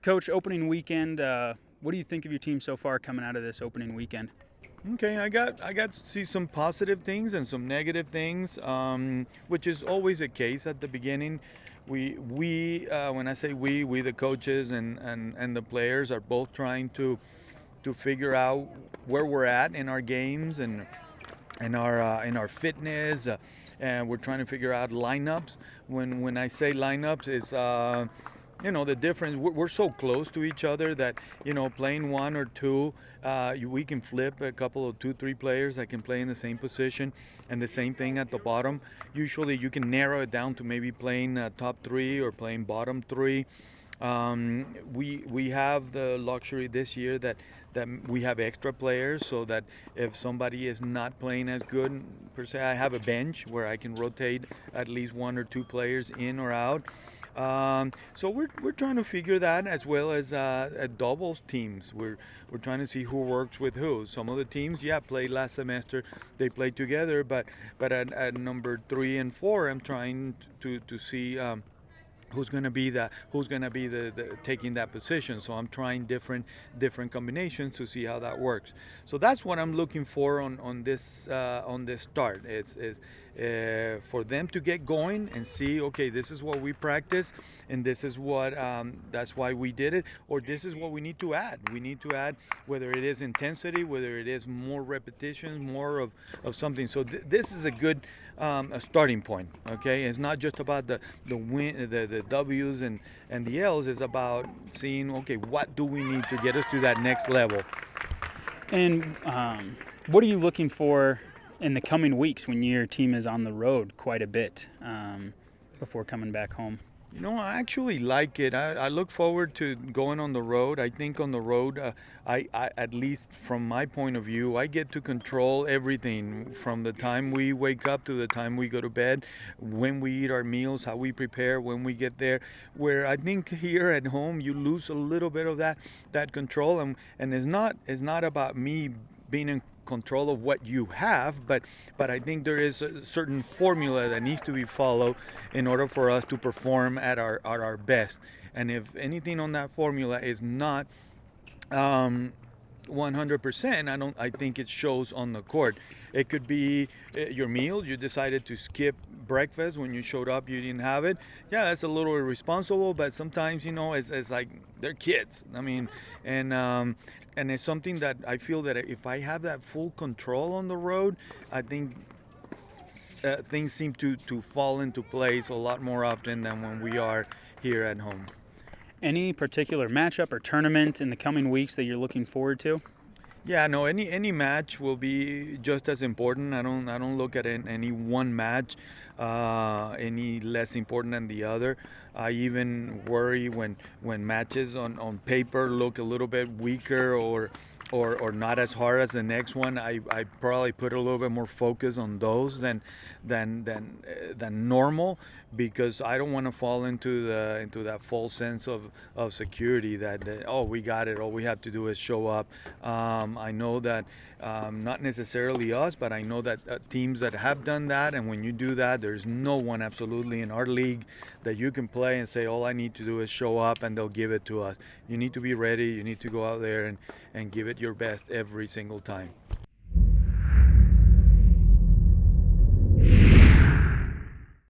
Coach, opening weekend, what do you think of your team so far coming out of this opening weekend? Okay, I got to see some positive things and some negative things, which is always the case at the beginning. We when I say we the coaches and the players are both trying to figure out where we're at in our games and our fitness, and we're trying to figure out lineups. When I say lineups, it's the difference. We're so close to each other that playing one or two, we can flip a couple of 2-3 players that can play in the same position, and the same thing at the bottom. Usually, you can narrow it down to maybe playing top three or playing bottom three. We have the luxury this year that we have extra players, so that if somebody is not playing as good per se, I have a bench where I can rotate at least one or two players in or out. So we're trying to figure that, as well as at doubles teams. We're trying to see who works with who. Some of the teams, played last semester. They played together, but at number 3 and 4, I'm trying to see. Who's going to be the taking that position. So I'm trying different combinations to see how that works. So that's what I'm looking for on this start. It's for them to get going and see, okay, this is what we practice, and this is what that's why we did it, or this is what we need to add. We need to add, whether it is intensity, whether it is more repetitions, more of something. So this is a good a starting point. Okay, it's not just about the win, the W's and the L's. It's about seeing, okay, what do we need to get us to that next level. And what are you looking for in the coming weeks when your team is on the road quite a bit before coming back home? I actually like it. I look forward to going on the road. I think on the road, I at least from my point of view, I get to control everything from the time we wake up to the time we go to bed, when we eat our meals, how we prepare, when we get there. Where I think here at home, you lose a little bit of that control, and it's not about me being in control of what you have, but I think there is a certain formula that needs to be followed in order for us to perform at our best. And if anything on that formula is not 100%, I think it shows on the court. It could be your meal. You decided to skip breakfast when you showed up. You didn't have it. Yeah, that's a little irresponsible. But sometimes, it's like they're kids. I mean, and it's something that I feel that if I have that full control on the road, I think things seem to fall into place a lot more often than when we are here at home. Any particular matchup or tournament in the coming weeks that you're looking forward to? Yeah, no, any match will be just as important. I don't look at any one match any less important than the other. I even worry when matches on paper look a little bit weaker or not as hard as the next one. I probably put a little bit more focus on those than normal, because I don't want to fall into that false sense of security that oh, we got it, all we have to do is show up. I know that not necessarily us, but I know that teams that have done that, and when you do that, there's no one absolutely in our league that you can play and say all I need to do is show up and they'll give it to us. You need to be ready. You need to go out there and give it your best every single time.